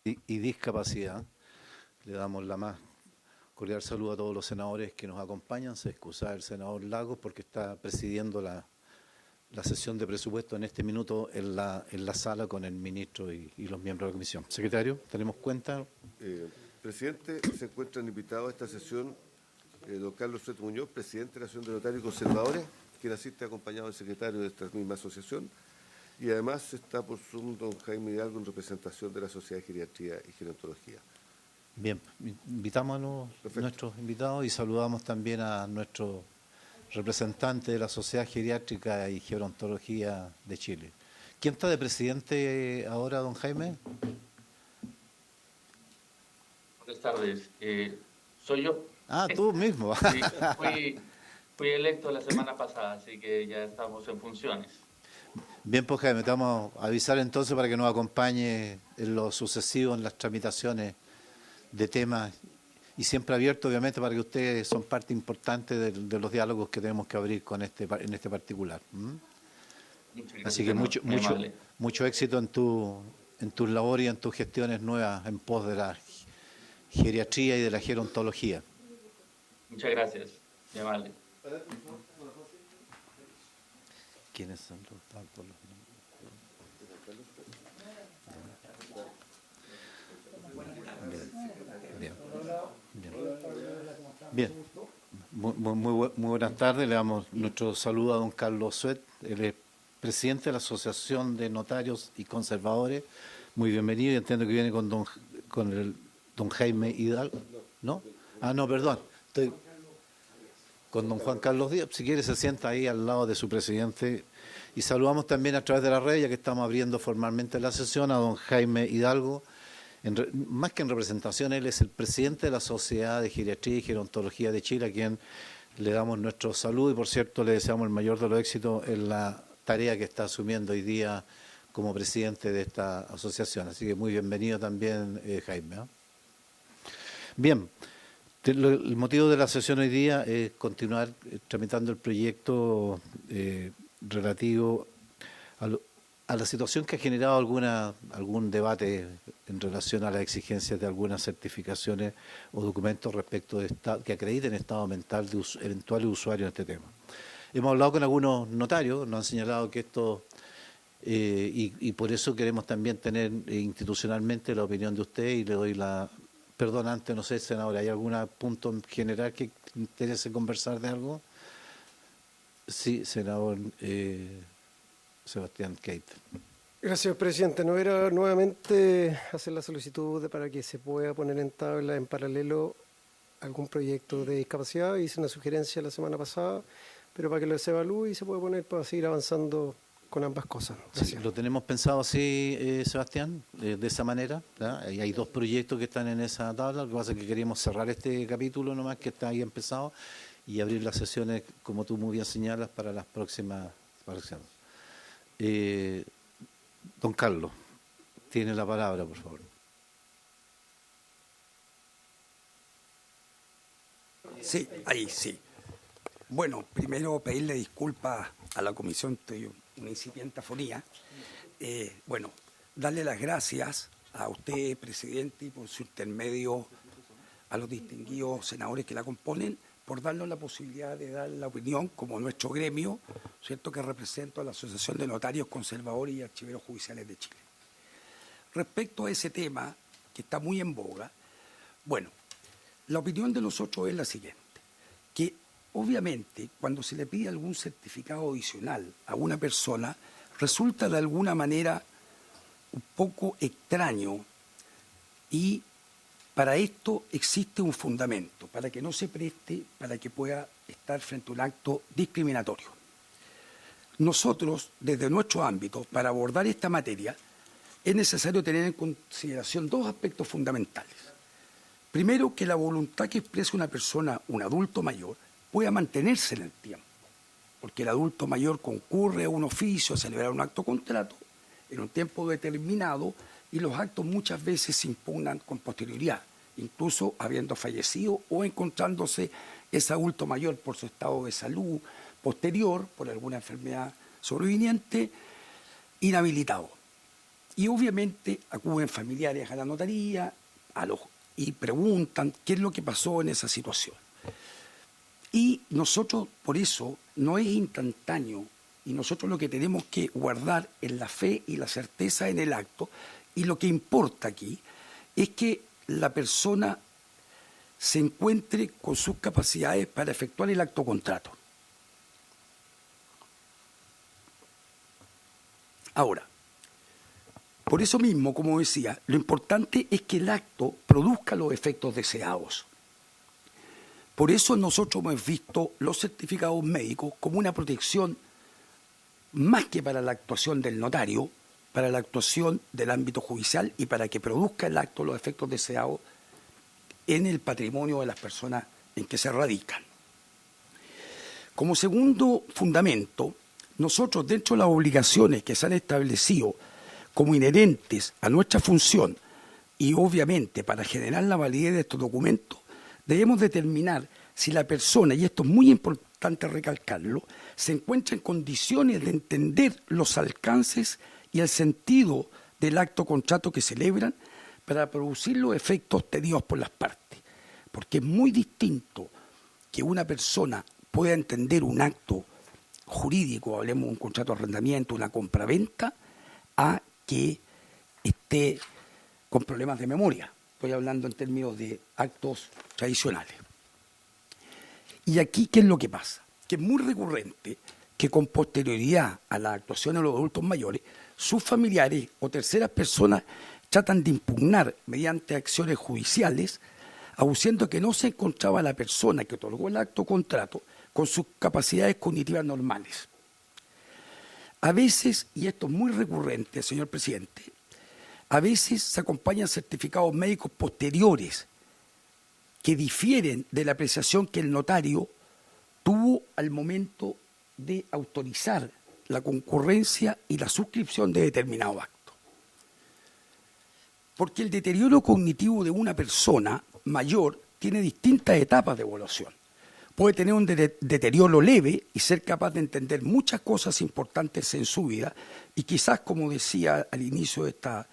y discapacidad. Le damos la más cordial saludo a todos los senadores que nos acompañan. Se excusa el senador Lagos porque está presidiendo la sesión de presupuesto en este minuto en la sala con el ministro y los miembros de la comisión. Secretario, ¿tenemos cuenta? Presidente, se encuentran invitados a esta sesión don Carlos Suet Muñoz, presidente de la Asociación de Notarios y Conservadores, quien asiste acompañado del secretario de esta misma asociación. Y además está por Zoom don Jaime Hidalgo en representación de la Sociedad de Geriatría y Gerontología. Bien, invitamos a nuestros invitados y saludamos también a nuestro representante de la Sociedad Geriátrica y Gerontología de Chile. ¿Quién está de presidente ahora, don Jaime? Buenas tardes. Soy yo. Ah, tú mismo. Sí, fui electo la semana pasada, así que ya estamos en funciones. Bien, pues Jaime, te vamos a avisar entonces para que nos acompañe en lo sucesivo en las tramitaciones de temas y siempre abierto, obviamente, para que ustedes son parte importante de los diálogos que tenemos que abrir con en este particular. Así que mucho éxito en tus labores y en tus gestiones nuevas en pos de la geriatría y de la gerontología. Muchas gracias, muy amable. ¿Quiénes son los datos? Bien. Muy buenas tardes. Le damos nuestro saludo a don Carlos Suet, él es presidente de la Asociación de Notarios y Conservadores. Muy bienvenido, y entiendo que viene con don Jaime Hidalgo. ¿No? Ah, no, perdón. Estoy con don Juan Carlos Díaz. Si quiere se sienta ahí al lado de su presidente. Y saludamos también a través de la red, ya que estamos abriendo formalmente la sesión, a don Jaime Hidalgo. Más que en representación, él es el presidente de la Sociedad de Geriatría y Gerontología de Chile, a quien le damos nuestro saludo y, por cierto, le deseamos el mayor de los éxitos en la tarea que está asumiendo hoy día como presidente de esta asociación. Así que muy bienvenido también, Jaime. Bien, el motivo de la sesión hoy día es continuar tramitando el proyecto relativo a la situación que ha generado algún debate en relación a las exigencias de algunas certificaciones o documentos respecto de que acrediten estado mental de eventuales usuarios en este tema. Hemos hablado con algunos notarios, nos han señalado que esto, y por eso queremos también tener institucionalmente la opinión de usted, y le doy perdón, antes, no sé, senadora, ¿hay algún punto en general que interese conversar de algo? Sí, senador Sebastián Kate. Gracias, presidente. No era nuevamente hacer la solicitud para que se pueda poner en tabla en paralelo algún proyecto de discapacidad. Hice una sugerencia la semana pasada, pero para que se evalúe y se pueda poner para seguir avanzando con ambas cosas. Sí, lo tenemos pensado así, Sebastián, de esa manera. Y hay dos proyectos que están en esa tabla. Lo que pasa es que queríamos cerrar este capítulo nomás, que está ahí empezado, y abrir las sesiones, como tú muy bien señalas, para las próximas. Don Carlos, tiene la palabra, por favor. Sí, ahí sí. Bueno, primero pedirle disculpas a la comisión, estoy una incipiente afonía. Bueno, darle las gracias a usted, presidente, y por su intermedio a los distinguidos senadores que la componen, por darnos la posibilidad de dar la opinión como nuestro gremio, ¿cierto?, que represento a la Asociación de Notarios, Conservadores y Archiveros Judiciales de Chile. Respecto a ese tema, que está muy en boga, bueno, la opinión de nosotros es la siguiente, que obviamente cuando se le pide algún certificado adicional a una persona, resulta de alguna manera un poco extraño, y para esto existe un fundamento, para que no se preste, para que pueda estar frente a un acto discriminatorio. Nosotros, desde nuestro ámbito, para abordar esta materia, es necesario tener en consideración dos aspectos fundamentales. Primero, que la voluntad que expresa una persona, un adulto mayor, pueda mantenerse en el tiempo, porque el adulto mayor concurre a un oficio, a celebrar un acto contrato, en un tiempo determinado, y los actos muchas veces se impugnan con posterioridad, incluso habiendo fallecido o encontrándose ese adulto mayor por su estado de salud posterior, por alguna enfermedad sobreviniente, inhabilitado. Y obviamente acuden familiares a la notaría y preguntan qué es lo que pasó en esa situación. Y nosotros, por eso, no es instantáneo, y nosotros lo que tenemos que guardar es la fe y la certeza en el acto, y lo que importa aquí es que la persona se encuentre con sus capacidades para efectuar el acto contrato. Ahora, por eso mismo, como decía, lo importante es que el acto produzca los efectos deseados. Por eso nosotros hemos visto los certificados médicos como una protección más que para la actuación del notario, para la actuación del ámbito judicial y para que produzca el acto los efectos deseados en el patrimonio de las personas en que se radican. Como segundo fundamento, nosotros dentro de las obligaciones que se han establecido como inherentes a nuestra función y obviamente para generar la validez de estos documentos, debemos determinar si la persona, y esto es muy importante recalcarlo, se encuentra en condiciones de entender los alcances y el sentido del acto contrato que celebran para producir los efectos pedidos por las partes. Porque es muy distinto que una persona pueda entender un acto jurídico, hablemos de un contrato de arrendamiento, una compraventa, a que esté con problemas de memoria. Estoy hablando en términos de actos tradicionales. Y aquí, ¿qué es lo que pasa? Que es muy recurrente que con posterioridad a la actuación de los adultos mayores, sus familiares o terceras personas tratan de impugnar mediante acciones judiciales, aduciendo que no se encontraba la persona que otorgó el acto contrato con sus capacidades cognitivas normales. A veces, y esto es muy recurrente, señor presidente, a veces se acompañan certificados médicos posteriores que difieren de la apreciación que el notario tuvo al momento de autorizar la concurrencia y la suscripción de determinado acto. Porque el deterioro cognitivo de una persona mayor tiene distintas etapas de evaluación. Puede tener un deterioro leve y ser capaz de entender muchas cosas importantes en su vida y quizás, como decía al inicio de esta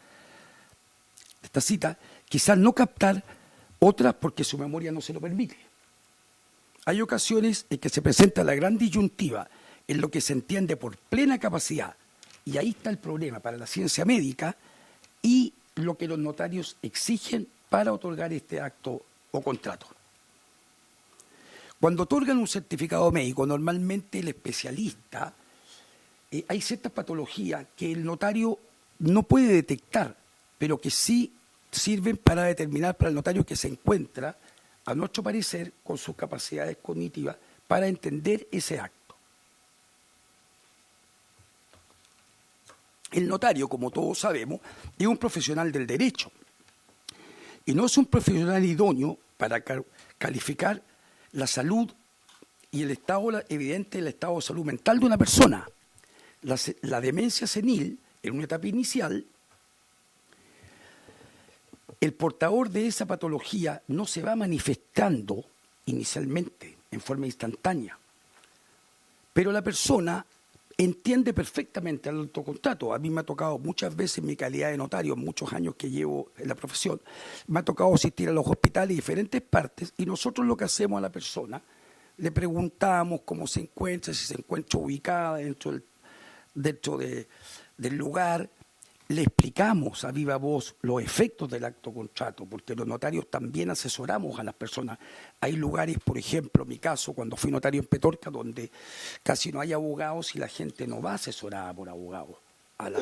cita, quizás no captar otras porque su memoria no se lo permite. Hay ocasiones en que se presenta la gran disyuntiva en lo que se entiende por plena capacidad, y ahí está el problema para la ciencia médica, y lo que los notarios exigen para otorgar este acto o contrato. Cuando otorgan un certificado médico, normalmente el especialista, hay ciertas patologías que el notario no puede detectar, pero que sí sirven para determinar para el notario que se encuentra, a nuestro parecer, con sus capacidades cognitivas para entender ese acto. El notario, como todos sabemos, es un profesional del derecho y no es un profesional idóneo para calificar la salud y el estado evidente del estado de salud mental de una persona. La demencia senil, en una etapa inicial, el portador de esa patología no se va manifestando inicialmente en forma instantánea, pero la persona entiende perfectamente el autocontrato. A mí me ha tocado muchas veces en mi calidad de notario, muchos años que llevo en la profesión, me ha tocado asistir a los hospitales de diferentes partes y nosotros lo que hacemos a la persona, le preguntamos cómo se encuentra, si se encuentra ubicada dentro del lugar, le explicamos a viva voz los efectos del acto contrato, porque los notarios también asesoramos a las personas. Hay lugares, por ejemplo, en mi caso, cuando fui notario en Petorca, donde casi no hay abogados y la gente no va asesorada por abogados a la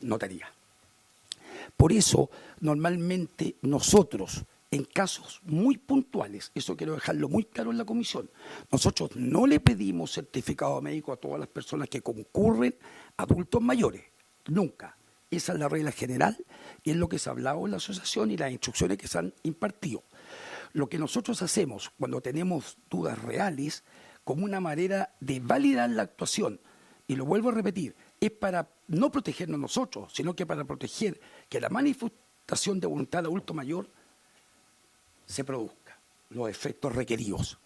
notaría. Por eso, normalmente nosotros, en casos muy puntuales, eso quiero dejarlo muy claro en la comisión, nosotros no le pedimos certificado médico a todas las personas que concurren, adultos mayores, nunca. Esa es la regla general y es lo que se ha hablado en la asociación y las instrucciones que se han impartido. Lo que nosotros hacemos cuando tenemos dudas reales, como una manera de validar la actuación, y lo vuelvo a repetir, es para no protegernos nosotros, sino que para proteger que la manifestación de voluntad del adulto mayor se produzca, los efectos requeridos.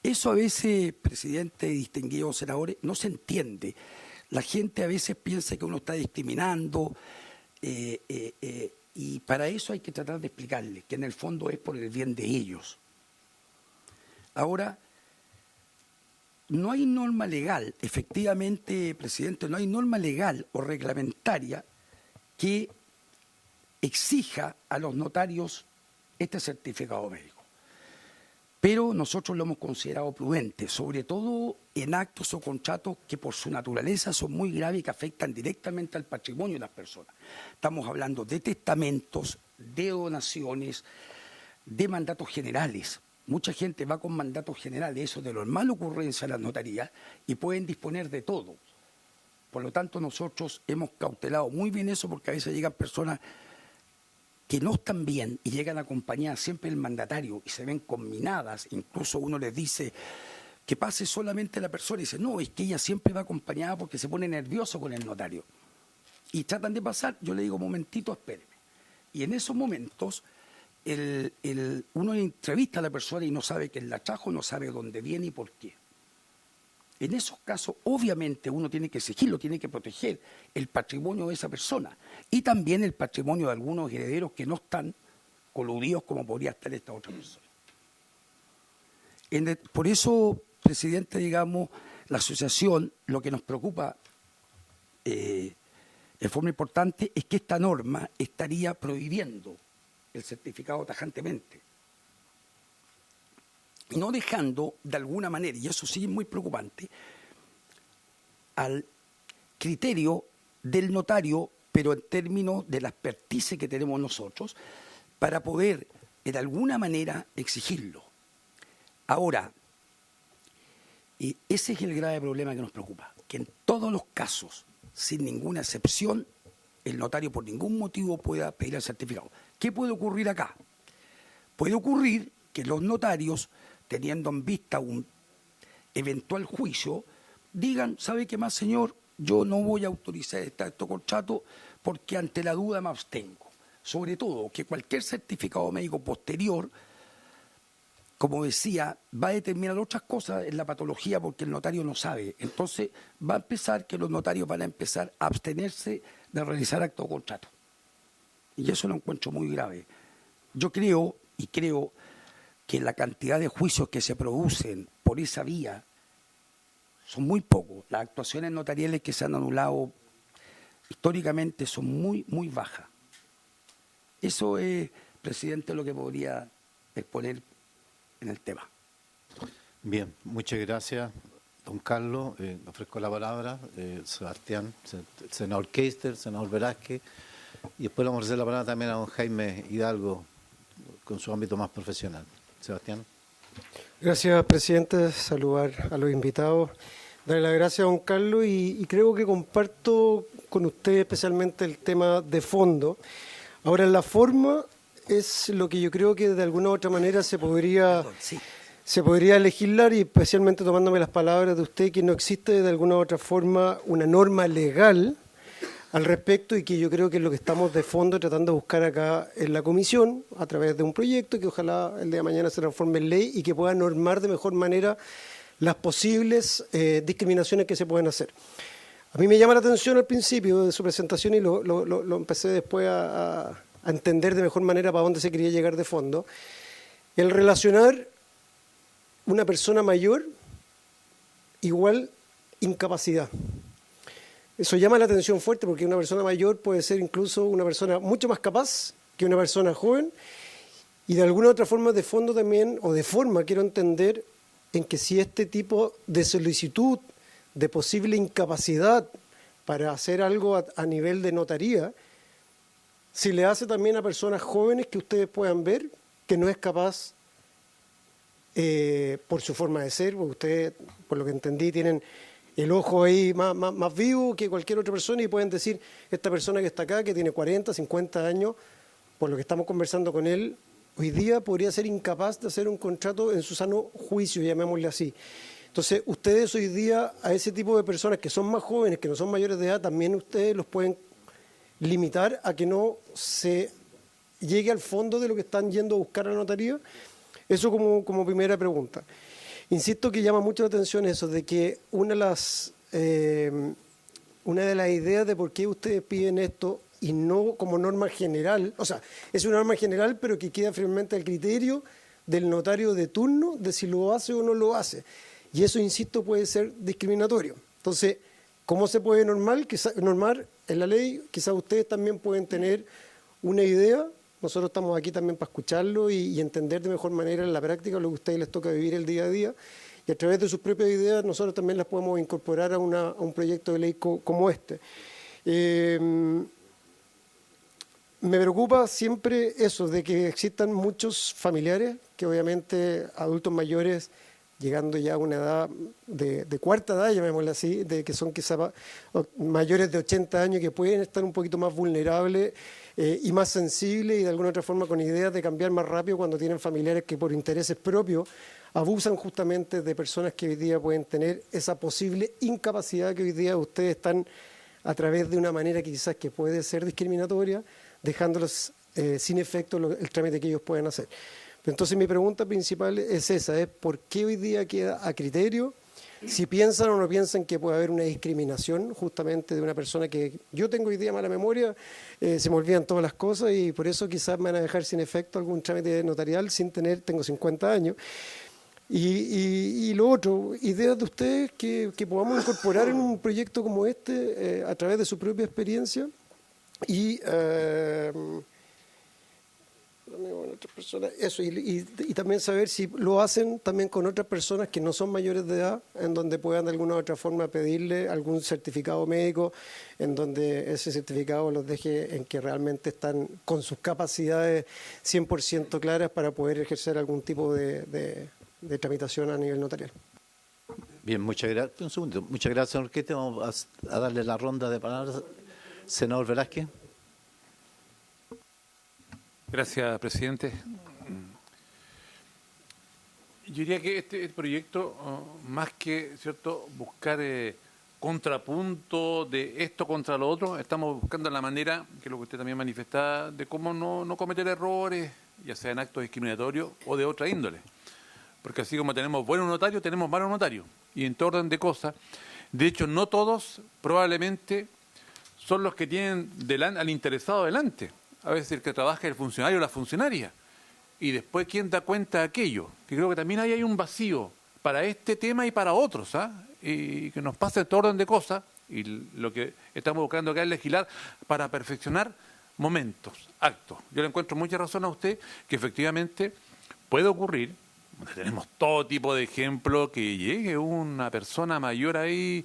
Eso a veces, presidente y distinguidos senadores, no se entiende. La gente a veces piensa que uno está discriminando y para eso hay que tratar de explicarle que en el fondo es por el bien de ellos. Ahora, no hay norma legal, efectivamente, presidente, no hay norma legal o reglamentaria que exija a los notarios este certificado médico. Pero nosotros lo hemos considerado prudente, sobre todo en actos o contratos que por su naturaleza son muy graves y que afectan directamente al patrimonio de las personas. Estamos hablando de testamentos, de donaciones, de mandatos generales. Mucha gente va con mandatos generales, eso de normal ocurrencia en las notarías, y pueden disponer de todo. Por lo tanto, nosotros hemos cautelado muy bien eso, porque a veces llegan personas que no están bien y llegan acompañadas siempre del mandatario y se ven combinadas. Incluso uno les dice que pase solamente la persona y dice, no, es que ella siempre va acompañada porque se pone nervioso con el notario. Y tratan de pasar, yo le digo, momentito, espéreme. Y en esos momentos uno entrevista a la persona y no sabe quién la trajo, no sabe dónde viene y por qué. En esos casos, obviamente, uno tiene que exigirlo, tiene que proteger el patrimonio de esa persona y también el patrimonio de algunos herederos que no están coludidos como podría estar esta otra persona. Por eso, presidente, digamos, la asociación, lo que nos preocupa de forma importante es que esta norma estaría prohibiendo el certificado tajantemente. Y no dejando, de alguna manera, y eso sí es muy preocupante, al criterio del notario, pero en términos de la expertise que tenemos nosotros, para poder, de alguna manera, exigirlo. Ahora, ese es el grave problema que nos preocupa, que en todos los casos, sin ninguna excepción, el notario por ningún motivo pueda pedir el certificado. ¿Qué puede ocurrir acá? Puede ocurrir que los notarios, teniendo en vista un eventual juicio, digan, ¿sabe qué más, señor? Yo no voy a autorizar este contrato porque ante la duda me abstengo. Sobre todo, que cualquier certificado médico posterior, como decía, va a determinar otras cosas en la patología porque el notario no sabe. Entonces, va a empezar que los notarios van a empezar a abstenerse de realizar acto o contrato. Y eso lo encuentro muy grave. Yo creo que la cantidad de juicios que se producen por esa vía son muy pocos. Las actuaciones notariales que se han anulado históricamente son muy, muy bajas. Eso es, presidente, lo que podría exponer en el tema. Bien, muchas gracias, don Carlos. Ofrezco la palabra, Sebastián, senador Keister, senador Velázquez, y después le vamos a ofrecer la palabra también a don Jaime Hidalgo con su ámbito más profesional. Sebastián. Gracias, presidente. Saludar a los invitados. Darle las gracias a don Carlos y creo que comparto con usted especialmente el tema de fondo. Ahora, la forma es lo que yo creo que de alguna u otra manera se podría legislar, y especialmente tomándome las palabras de usted, que no existe de alguna u otra forma una norma legal al respecto, y que yo creo que es lo que estamos de fondo tratando de buscar acá en la comisión a través de un proyecto que ojalá el día de mañana se transforme en ley y que pueda normar de mejor manera las posibles discriminaciones que se pueden hacer. A mí me llama la atención al principio de su presentación y lo empecé después a entender de mejor manera para dónde se quería llegar de fondo, el relacionar una persona mayor igual incapacidad. Eso llama la atención fuerte porque una persona mayor puede ser incluso una persona mucho más capaz que una persona joven, y de alguna otra forma de fondo también, o de forma quiero entender, en que si este tipo de solicitud de posible incapacidad para hacer algo a nivel de notaría, si le hace también a personas jóvenes que ustedes puedan ver que no es capaz por su forma de ser, porque ustedes, por lo que entendí, tienen el ojo ahí más vivo que cualquier otra persona y pueden decir, esta persona que está acá, que tiene 40, 50 años, por lo que estamos conversando con él, hoy día podría ser incapaz de hacer un contrato en su sano juicio, llamémosle así. Entonces, ustedes hoy día, a ese tipo de personas que son más jóvenes, que no son mayores de edad, también ustedes los pueden limitar a que no se llegue al fondo de lo que están yendo a buscar a la notaría. Eso como primera pregunta. Insisto que llama mucho la atención eso de que una de las una de las ideas de por qué ustedes piden esto y no como norma general, o sea, es una norma general, pero que queda firmemente al criterio del notario de turno de si lo hace o no lo hace. Y eso, insisto, puede ser discriminatorio. Entonces, ¿cómo se puede normar en la ley? Quizás ustedes también pueden tener una idea. Nosotros estamos aquí también para escucharlo y entender de mejor manera en la práctica lo que a ustedes les toca vivir el día a día. Y a través de sus propias ideas nosotros también las podemos incorporar a un proyecto de ley como este. Me preocupa siempre eso, de que existan muchos familiares, que obviamente adultos mayores, llegando ya a una edad de cuarta edad, llamémosla así, de que son quizás mayores de 80 años, que pueden estar un poquito más vulnerables y más sensibles y de alguna otra forma con ideas de cambiar más rápido cuando tienen familiares que por intereses propios abusan justamente de personas que hoy día pueden tener esa posible incapacidad que hoy día ustedes están a través de una manera que quizás que puede ser discriminatoria, dejándolos sin efecto el trámite que ellos pueden hacer. Entonces mi pregunta principal es esa, es ¿por qué hoy día queda a criterio si piensan o no piensan que puede haber una discriminación justamente de una persona que yo tengo hoy día mala memoria, se me olvidan todas las cosas y por eso quizás me van a dejar sin efecto algún trámite notarial sin tener, tengo 50 años. Y lo otro, ideas de ustedes que podamos incorporar en un proyecto como este a través de su propia experiencia y otras personas, eso, y también saber si lo hacen también con otras personas que no son mayores de edad, en donde puedan de alguna u otra forma pedirle algún certificado médico, en donde ese certificado los deje en que realmente están con sus capacidades 100% claras para poder ejercer algún tipo de tramitación a nivel notarial. Bien, muchas gracias. Un segundo. Muchas gracias, señor Orquete. Vamos a darle la ronda de palabras. Senador Velázquez. Gracias, presidente. Yo diría que este proyecto, más que cierto buscar contrapunto de esto contra lo otro, estamos buscando la manera, que es lo que usted también manifestaba, de cómo no cometer errores, ya sea en actos discriminatorios o de otra índole. Porque así como tenemos buenos notarios, tenemos malos notarios. Y en todo orden de cosas, de hecho, no todos probablemente son los que tienen al interesado delante. A veces el que trabaja es el funcionario o la funcionaria. Y después, ¿quién da cuenta de aquello? Que creo que también ahí hay un vacío para este tema y para otros, y que nos pasa en todo orden de cosas, y lo que estamos buscando acá es legislar para perfeccionar momentos, actos. Yo le encuentro mucha razón a usted que efectivamente puede ocurrir, tenemos todo tipo de ejemplos, que llegue una persona mayor ahí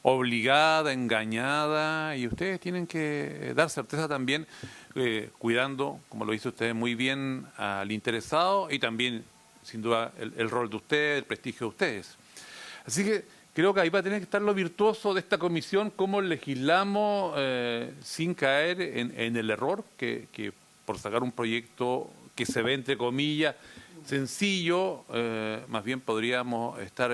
obligada, engañada, y ustedes tienen que dar certeza también, cuidando, como lo dice usted muy bien, al interesado y también, sin duda, el rol de ustedes, el prestigio de ustedes. Así que creo que ahí va a tener que estar lo virtuoso de esta comisión, cómo legislamos sin caer en el error, que por sacar un proyecto que se ve, entre comillas, sencillo, más bien podríamos estar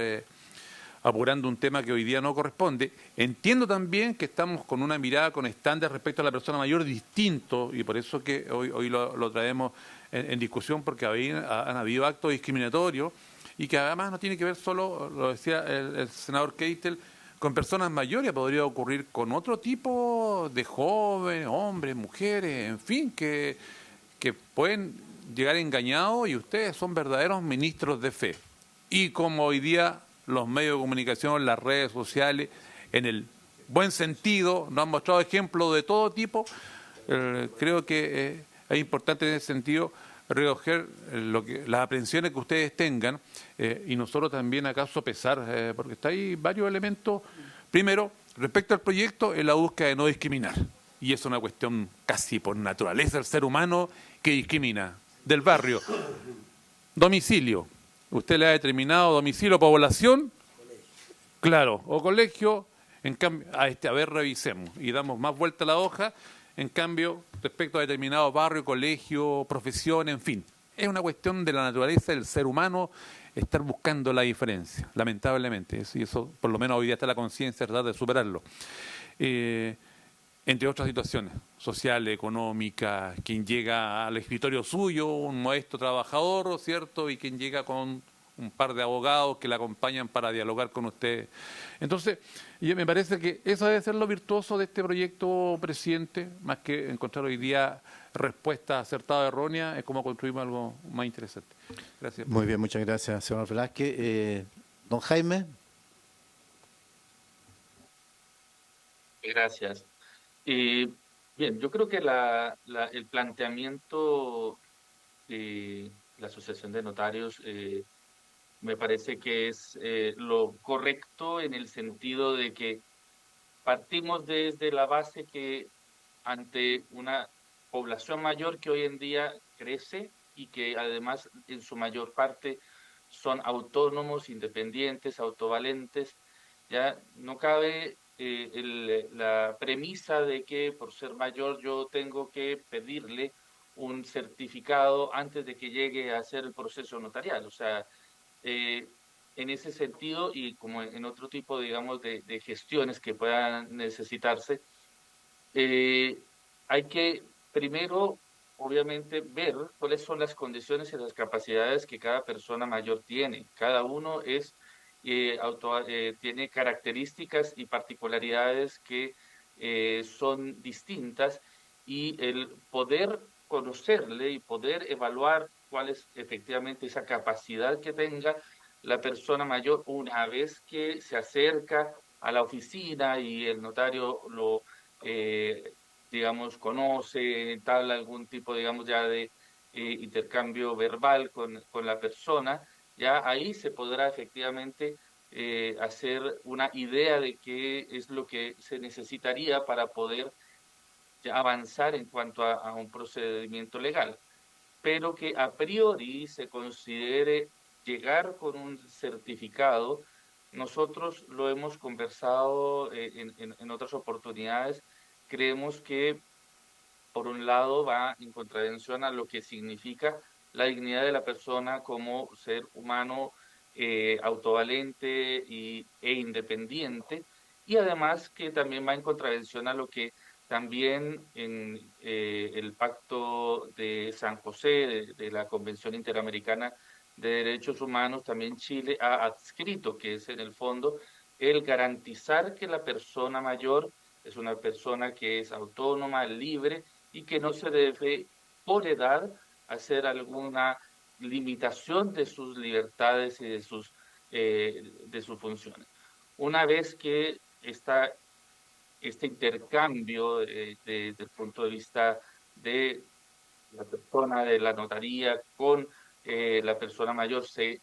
apurando un tema que hoy día no corresponde. Entiendo también que estamos con una mirada, con estándares respecto a la persona mayor distinto, y por eso que hoy lo traemos en discusión, porque han habido actos discriminatorios, y que además no tiene que ver solo, lo decía el senador Keitel, con personas mayores, podría ocurrir con otro tipo de jóvenes, hombres, mujeres, en fin, que pueden llegar engañados, y ustedes son verdaderos ministros de fe. Y como hoy día los medios de comunicación, las redes sociales, en el buen sentido, nos han mostrado ejemplos de todo tipo, creo que es importante en ese sentido recoger las aprehensiones que ustedes tengan, y nosotros también acaso pesar, porque está ahí varios elementos. Primero, respecto al proyecto, es la búsqueda de no discriminar, y es una cuestión casi por naturaleza del ser humano que discrimina. Del barrio, domicilio, usted le ha determinado domicilio, población, claro, o colegio, en cambio, a ver, revisemos, y damos más vuelta a la hoja. En cambio, respecto a determinados barrios, colegio, profesión, en fin, es una cuestión de la naturaleza del ser humano estar buscando la diferencia, lamentablemente, y eso por lo menos hoy día está la conciencia, tratar de superarlo. Entre otras situaciones sociales, económicas, quien llega al escritorio suyo, un modesto trabajador, ¿cierto? Y quien llega con un par de abogados que la acompañan para dialogar con ustedes. Entonces, y me parece que eso debe ser lo virtuoso de este proyecto, presidente, más que encontrar hoy día respuestas acertadas o erróneas, es como construimos algo más interesante. Gracias. Muy bien, muchas gracias, señor Velázquez. Don Jaime. Gracias. Bien, yo creo que el planteamiento de la Asociación de Notarios me parece que es lo correcto en el sentido de que partimos desde la base que ante una población mayor que hoy en día crece y que además en su mayor parte son autónomos, independientes, autovalentes, ya no cabe la premisa de que por ser mayor yo tengo que pedirle un certificado antes de que llegue a hacer el proceso notarial. O sea, eh, en ese sentido y como en otro tipo, digamos, de gestiones que puedan necesitarse, eh, hay que primero, obviamente, ver cuáles son las condiciones y las capacidades que cada persona mayor tiene. Cada uno tiene características y particularidades que son distintas y el poder conocerle y poder evaluar cuál es efectivamente esa capacidad que tenga la persona mayor una vez que se acerca a la oficina y el notario eh, digamos, conoce, entabla algún tipo, digamos, ya de intercambio verbal con la persona, ya ahí se podrá efectivamente hacer una idea de qué es lo que se necesitaría para poder ya avanzar en cuanto a un procedimiento legal, pero que a priori se considere llegar con un certificado. Nosotros lo hemos conversado en otras oportunidades. Creemos que, por un lado, va en contravención a lo que significa la dignidad de la persona como ser humano autovalente e independiente, y además que también va en contravención a lo que también en el Pacto de San José, de la Convención Interamericana de Derechos Humanos, también Chile ha adscrito, que es en el fondo el garantizar que la persona mayor es una persona que es autónoma, libre y que no se debe, por edad, hacer alguna limitación de sus libertades y de sus funciones. Una vez que este intercambio desde el punto de vista de la persona de la notaría con la persona mayor se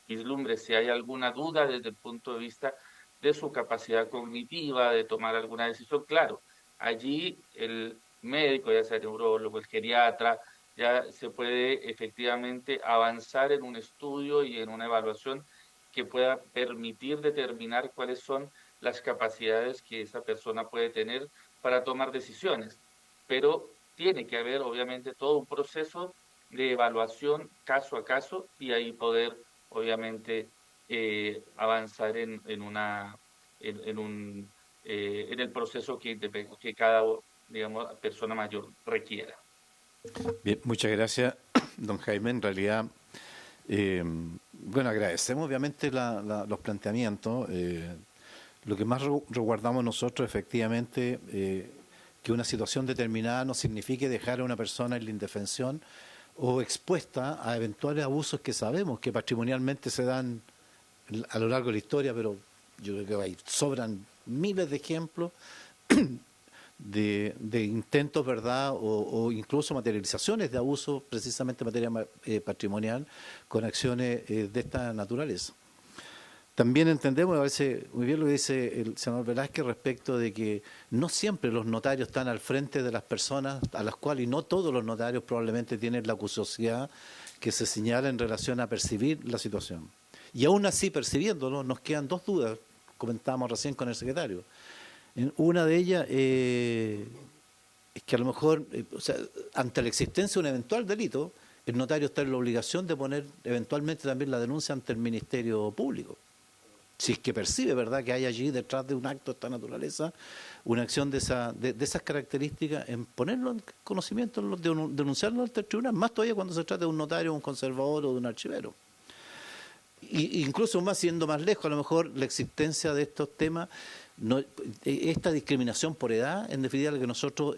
vislumbre si hay alguna duda desde el punto de vista de su capacidad cognitiva, de tomar alguna decisión, claro, allí el médico, ya sea el neurólogo, el geriatra, ya se puede efectivamente avanzar en un estudio y en una evaluación que pueda permitir determinar cuáles son las capacidades que esa persona puede tener para tomar decisiones. Pero tiene que haber, obviamente, todo un proceso de evaluación caso a caso y ahí poder, obviamente, avanzar en el proceso que cada, digamos, persona mayor requiera. Bien, muchas gracias, don Jaime. En realidad, bueno, agradecemos obviamente los planteamientos. Lo que más resguardamos nosotros, efectivamente, que una situación determinada no signifique dejar a una persona en la indefensión o expuesta a eventuales abusos que sabemos que patrimonialmente se dan a lo largo de la historia, pero yo creo que sobran miles de ejemplos de intentos, ¿verdad?, o incluso materializaciones de abusos precisamente en materia patrimonial con acciones de esta naturaleza. También entendemos, me parece muy bien lo que dice el senador Velázquez respecto de que no siempre los notarios están al frente de las personas a las cuales, y no todos los notarios probablemente tienen la acuciosidad que se señala en relación a percibir la situación. Y aún así, percibiéndolo, nos quedan dos dudas, comentábamos recién con el secretario. Una de ellas es que a lo mejor, o sea, ante la existencia de un eventual delito, el notario está en la obligación de poner eventualmente también la denuncia ante el Ministerio Público. Si es que percibe, ¿verdad?, que hay allí detrás de un acto de esta naturaleza, una acción de esas características, en ponerlo en conocimiento, denunciarlo ante el tribunal, más todavía cuando se trata de un notario, un conservador o de un archivero. incluso más siendo más lejos, a lo mejor la existencia de estos temas, esta discriminación por edad, en definitiva, lo que nosotros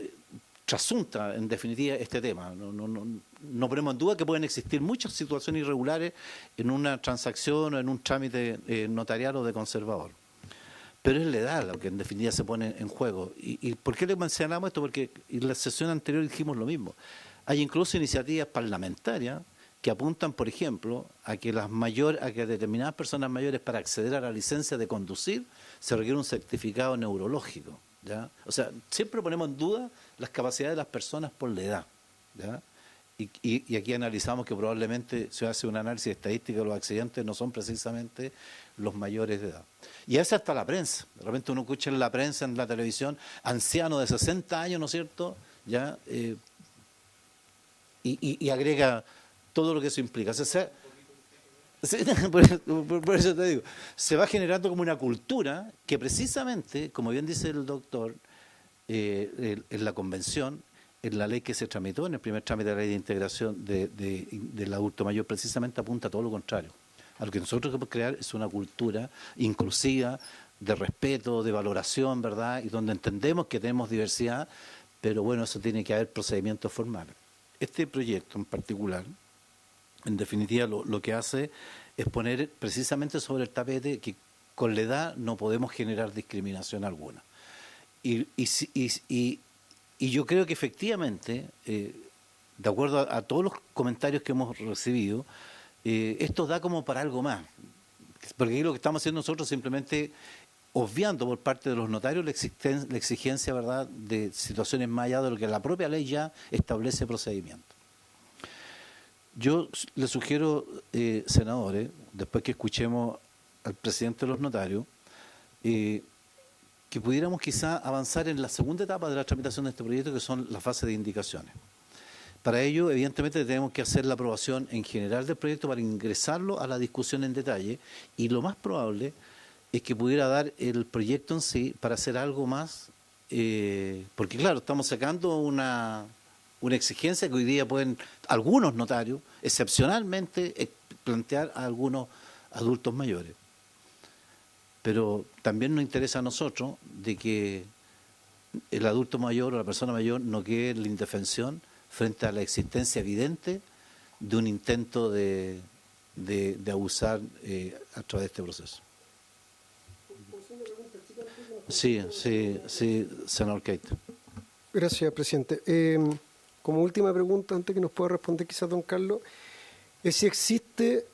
trasunta, en definitiva, este tema. No ponemos en duda que pueden existir muchas situaciones irregulares en una transacción o en un trámite notarial o de conservador. Pero es la edad lo que en definitiva se pone en juego. ¿Y por qué le mencionamos esto? Porque en la sesión anterior dijimos lo mismo. Hay incluso iniciativas parlamentarias que apuntan, por ejemplo, a que determinadas personas mayores, para acceder a la licencia de conducir, se requiere un certificado neurológico, ¿ya? O sea, siempre ponemos en duda las capacidades de las personas por la edad, ¿ya? Y aquí analizamos que probablemente se hace un análisis estadístico de los accidentes, no son precisamente los mayores de edad. Y esa hasta la prensa. De repente uno escucha en la prensa, en la televisión, ancianos de 60 años, ¿no es cierto?, ¿ya? Y agrega todo lo que eso implica. O sea, por eso te digo, se va generando como una cultura que precisamente, como bien dice el doctor, en la convención, en la ley que se tramitó, en el primer trámite de la ley de integración del adulto mayor, precisamente apunta a todo lo contrario. A lo que nosotros queremos crear es una cultura inclusiva, de respeto, de valoración, ¿verdad? Y donde entendemos que tenemos diversidad, pero bueno, eso tiene que haber procedimientos formales. Este proyecto en particular, en definitiva, lo que hace es poner precisamente sobre el tapete que con la edad no podemos generar discriminación alguna. Y yo creo que efectivamente, de acuerdo a todos los comentarios que hemos recibido, esto da como para algo más. Porque aquí lo que estamos haciendo nosotros simplemente obviando por parte de los notarios la exigencia, ¿verdad?, de situaciones más allá de lo que la propia ley ya establece procedimientos. Yo le sugiero, senadores, después que escuchemos al presidente de los notarios, que pudiéramos quizá avanzar en la segunda etapa de la tramitación de este proyecto, que son las fases de indicaciones. Para ello, evidentemente, tenemos que hacer la aprobación en general del proyecto para ingresarlo a la discusión en detalle, y lo más probable es que pudiera dar el proyecto en sí para hacer algo más, porque claro, estamos sacando una exigencia que hoy día pueden algunos notarios excepcionalmente plantear a algunos adultos mayores. Pero también nos interesa a nosotros de que el adulto mayor o la persona mayor no quede en la indefensión frente a la existencia evidente de un intento de abusar a través de este proceso. Sí, senador Keita. Gracias, presidente. Como última pregunta, antes que nos pueda responder quizás don Carlos, es si existe,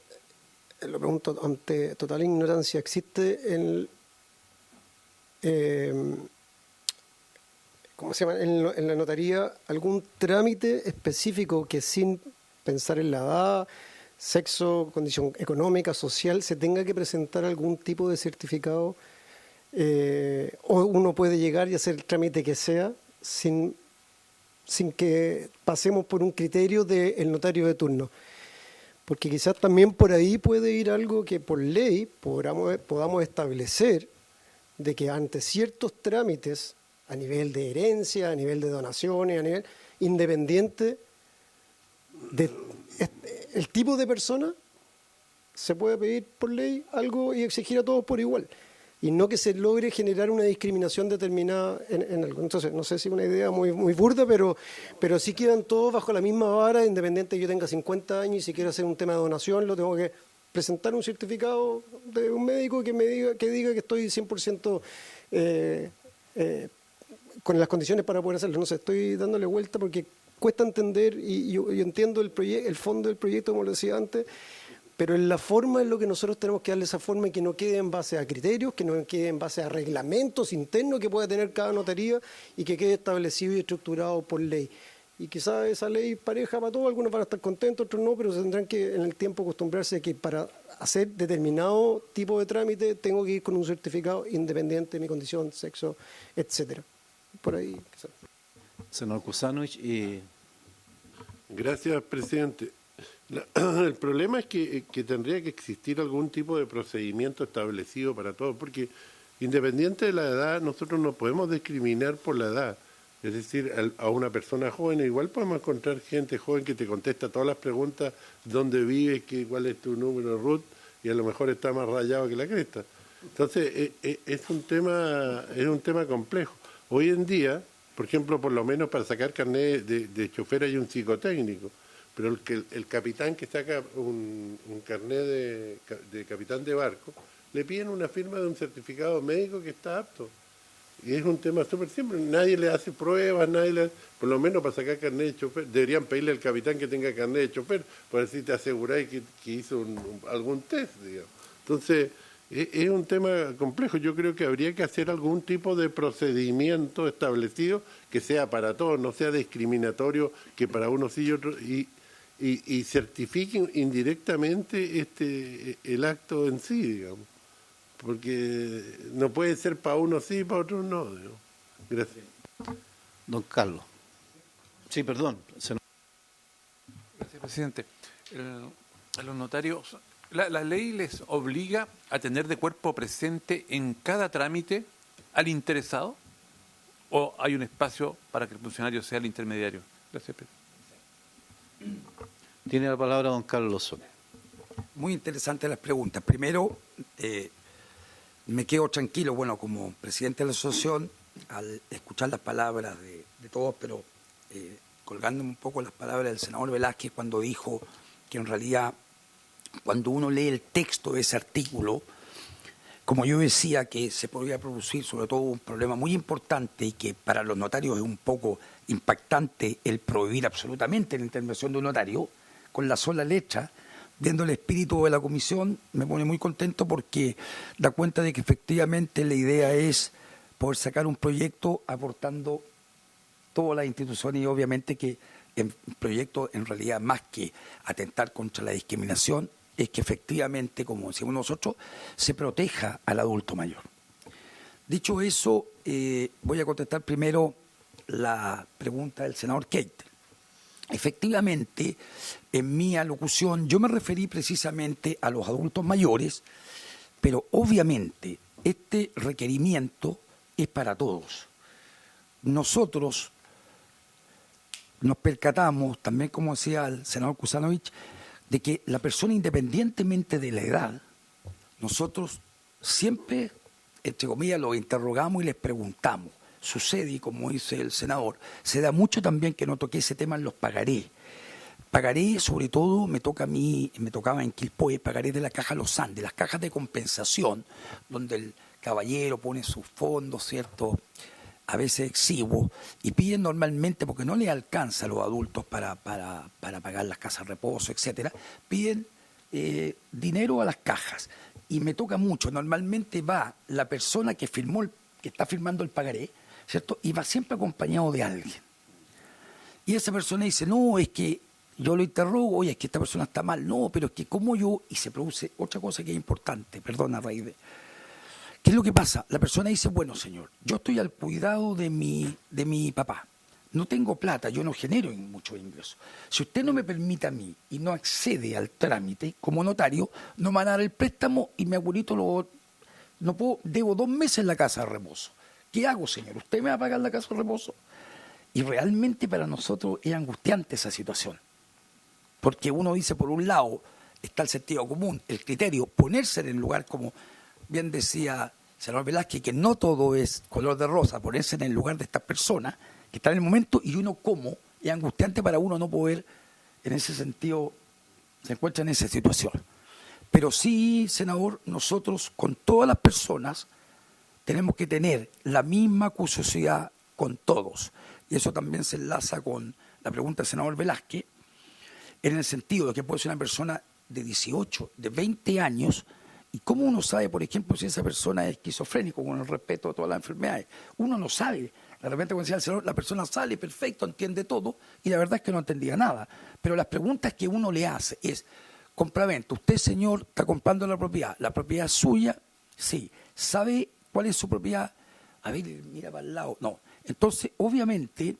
lo pregunto ante total ignorancia, ¿existe ¿cómo se llama? En la notaría algún trámite específico que, sin pensar en la edad, sexo, condición económica, social, se tenga que presentar algún tipo de certificado, o uno puede llegar y hacer el trámite que sea sin que pasemos por un criterio del notario de turno? Porque quizás también por ahí puede ir algo que por ley podamos establecer, de que ante ciertos trámites, a nivel de herencia, a nivel de donaciones, a nivel independiente el tipo de persona, se puede pedir por ley algo y exigir a todos por igual, y no que se logre generar una discriminación determinada en algo. Entonces, no sé si es una idea muy burda, pero sí quedan todos bajo la misma vara, independiente de que yo tenga 50 años y si quiero hacer un tema de donación, lo tengo que presentar un certificado de un médico que diga que estoy 100% con las condiciones para poder hacerlo. No sé, estoy dándole vuelta porque cuesta entender, y yo entiendo el fondo del proyecto, como lo decía antes, pero en la forma es lo que nosotros tenemos que darle esa forma, y que no quede en base a criterios, que no quede en base a reglamentos internos que pueda tener cada notaría, y que quede establecido y estructurado por ley. Y quizás esa ley pareja para todos, algunos van a estar contentos, otros no, pero tendrán que en el tiempo acostumbrarse a que para hacer determinado tipo de trámite tengo que ir con un certificado independiente de mi condición, sexo, etcétera. Por ahí, quizás. Senador Kusanovich. Gracias, presidente. El problema es que tendría que existir algún tipo de procedimiento establecido para todos, porque independiente de la edad, nosotros no podemos discriminar por la edad. Es decir, a una persona joven, igual podemos encontrar gente joven que te contesta todas las preguntas: dónde vives, cuál es tu número RUT, y a lo mejor está más rayado que la cresta. Entonces, es un tema complejo. Hoy en día, por ejemplo, por lo menos para sacar carnet de chofer hay un psicotécnico, pero el capitán que saca un carnet de capitán de barco, le piden una firma de un certificado médico que está apto. Y es un tema súper simple, nadie le hace pruebas, por lo menos para sacar carnet de chofer, deberían pedirle al capitán que tenga carnet de chofer, para ver si te aseguráis que hizo algún test, digamos. Entonces, es un tema complejo. Yo creo que habría que hacer algún tipo de procedimiento establecido que sea para todos, no sea discriminatorio, que para unos sí y otros, y certifiquen indirectamente el acto en sí, digamos. Porque no puede ser para unos sí y para otros no, digamos. Gracias. Don Carlos. Sí, perdón. Gracias, presidente. A los notarios, ¿la ley les obliga a tener de cuerpo presente en cada trámite al interesado? ¿O hay un espacio para que el funcionario sea el intermediario? Gracias, presidente. Tiene la palabra don Carlos Suet. Muy interesantes las preguntas. Primero, me quedo tranquilo, bueno, como presidente de la asociación, al escuchar las palabras de todos, pero colgándome un poco las palabras del senador Velázquez cuando dijo que en realidad cuando uno lee el texto de ese artículo, como yo decía, que se podría producir sobre todo un problema muy importante y que para los notarios es un poco impactante el prohibir absolutamente la intervención de un notario, con la sola letra, viendo el espíritu de la comisión, me pone muy contento porque da cuenta de que efectivamente la idea es poder sacar un proyecto aportando todas las instituciones y obviamente que el proyecto en realidad más que atentar contra la discriminación es que efectivamente, como decimos nosotros, se proteja al adulto mayor. Dicho eso, voy a contestar primero la pregunta del senador Keitel. Efectivamente, en mi alocución yo me referí precisamente a los adultos mayores, pero obviamente este requerimiento es para todos. Nosotros nos percatamos, también como decía el senador Kusanovich, de que la persona, independientemente de la edad, nosotros siempre, entre comillas, los interrogamos y les preguntamos. Sucede, y como dice el senador, se da mucho también que no toqué ese tema en los pagarés. Pagaré, sobre todo, me tocaba en Quilpué, pagaré de la Caja Los Andes, las cajas de compensación, donde el caballero pone sus fondos, ¿cierto?, a veces exiguos, y piden normalmente, porque no les alcanza a los adultos para pagar las casas de reposo, etcétera, piden dinero a las cajas. Y me toca mucho, normalmente va la persona que está firmando el pagaré, ¿cierto?, y va siempre acompañado de alguien. Y esa persona dice, no, es que yo lo interrogo, oye, es que esta persona está mal, no, pero es que como yo, y se produce otra cosa que es importante, perdón, a raíz de... ¿Qué es lo que pasa? La persona dice, bueno, señor, yo estoy al cuidado de mi papá, no tengo plata, yo no genero mucho ingreso. Si usted no me permite a mí y no accede al trámite como notario, no me van a dar el préstamo y mi abuelito debo 2 meses en la casa de reposo. ¿Qué hago, señor? ¿Usted me va a pagar la casa de reposo? Y realmente para nosotros es angustiante esa situación. Porque uno dice, por un lado, está el sentido común, el criterio, ponerse en el lugar, como bien decía el senador Velázquez, que no todo es color de rosa, ponerse en el lugar de estas personas que están en el momento, y uno como, es angustiante para uno no poder, en ese sentido, se encuentra en esa situación. Pero sí, senador, nosotros con todas las personas tenemos que tener la misma curiosidad con todos. Y eso también se enlaza con la pregunta del senador Velázquez, en el sentido de que puede ser una persona de 18, de 20 años, y cómo uno sabe, por ejemplo, si esa persona es esquizofrénico, con el respeto a todas las enfermedades. Uno no sabe. De repente, como decía el senador, la persona sale perfecto, entiende todo, y la verdad es que no entendía nada. Pero las preguntas que uno le hace es, compraventa, usted, señor, está comprando la propiedad es suya, sí, ¿sabe cuál es su propiedad? A ver, mira para el lado. No. Entonces, obviamente,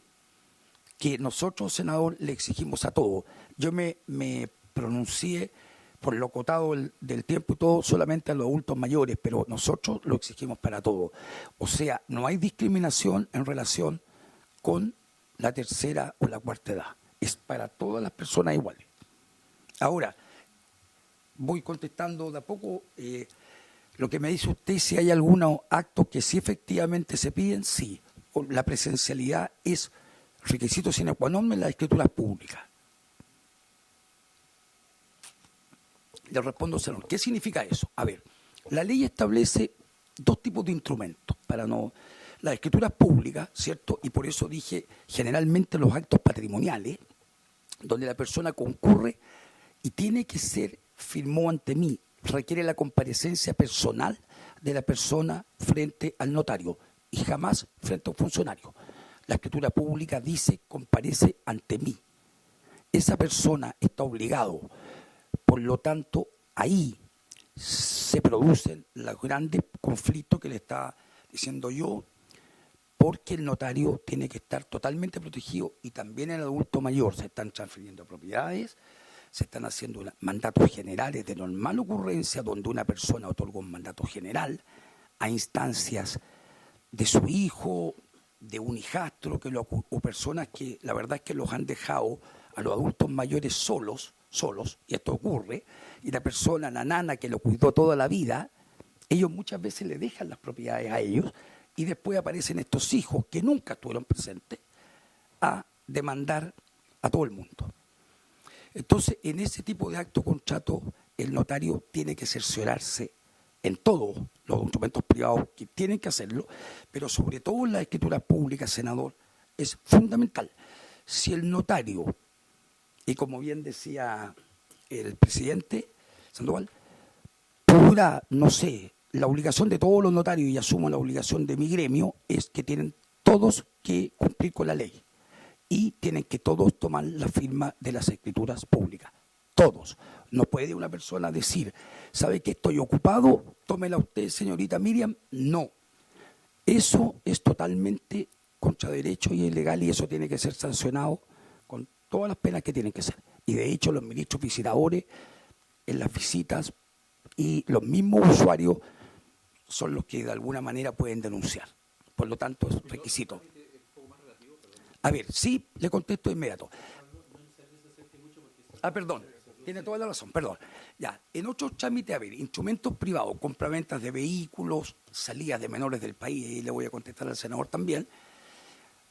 que nosotros, senador, le exigimos a todo. Yo me pronuncié por lo acotado del tiempo y todo, solamente a los adultos mayores, pero nosotros lo exigimos para todo. O sea, no hay discriminación en relación con la tercera o la cuarta edad. Es para todas las personas iguales. Ahora, voy contestando de a poco. Lo que me dice usted, si hay algunos actos que sí efectivamente se piden, sí. La presencialidad es requisito sine qua non en las escrituras públicas. Le respondo, senador, ¿qué significa eso? A ver, la ley establece dos tipos de instrumentos para no... Las escrituras públicas, ¿cierto? Y por eso dije generalmente los actos patrimoniales, donde la persona concurre y tiene que ser, firmó ante mí, requiere la comparecencia personal de la persona frente al notario y jamás frente a un funcionario. La escritura pública dice, comparece ante mí. Esa persona está obligado. Por lo tanto, ahí se producen los grandes conflictos que le está diciendo yo, porque el notario tiene que estar totalmente protegido y también el adulto mayor. Se están transfiriendo propiedades, se están haciendo mandatos generales de normal ocurrencia, donde una persona otorga un mandato general a instancias de su hijo, de un hijastro, o personas que la verdad es que los han dejado a los adultos mayores solos, y esto ocurre, y la persona, la nana que lo cuidó toda la vida, ellos muchas veces le dejan las propiedades a ellos, y después aparecen estos hijos que nunca estuvieron presentes a demandar a todo el mundo. Entonces, en ese tipo de acto contrato, el notario tiene que cerciorarse en todos los instrumentos privados que tienen que hacerlo, pero sobre todo en la escritura pública, senador, es fundamental. Si el notario, y como bien decía el presidente Sandoval, pudiera, no sé, la obligación de todos los notarios, y asumo la obligación de mi gremio, es que tienen todos que cumplir con la ley y tienen que todos tomar la firma de las escrituras públicas. Todos. No puede una persona decir, ¿sabe que estoy ocupado? Tómela usted, señorita Miriam. No. Eso es totalmente contra derecho y ilegal, y eso tiene que ser sancionado con todas las penas que tienen que ser. Y de hecho los ministros visitadores en las visitas y los mismos usuarios son los que de alguna manera pueden denunciar. Por lo tanto, es requisito. A ver, sí, le contesto de inmediato. Perdón, tiene toda la razón, perdón. Ya, en otros trámites, a ver, instrumentos privados, compraventas de vehículos, salidas de menores del país, y le voy a contestar al senador también,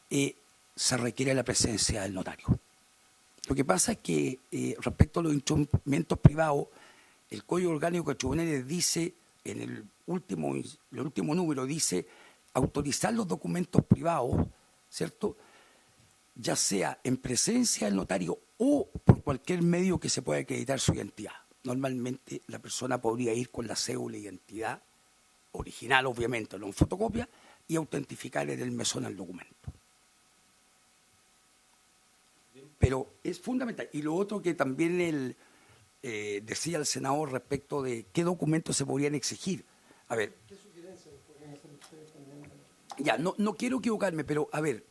se requiere la presencia del notario. Lo que pasa es que respecto a los instrumentos privados, el Código Orgánico de Tribunales dice, en el último número, dice autorizar los documentos privados, ¿cierto?, ya sea en presencia del notario o por cualquier medio que se pueda acreditar su identidad. Normalmente la persona podría ir con la cédula de identidad original, obviamente, no en fotocopia, y autentificar en el mesón el documento. Pero es fundamental. Y lo otro que también decía el senador respecto de qué documentos se podrían exigir. A ver. ¿Qué sugerencias podrían hacer ustedes también? Ya, no quiero equivocarme, pero a ver,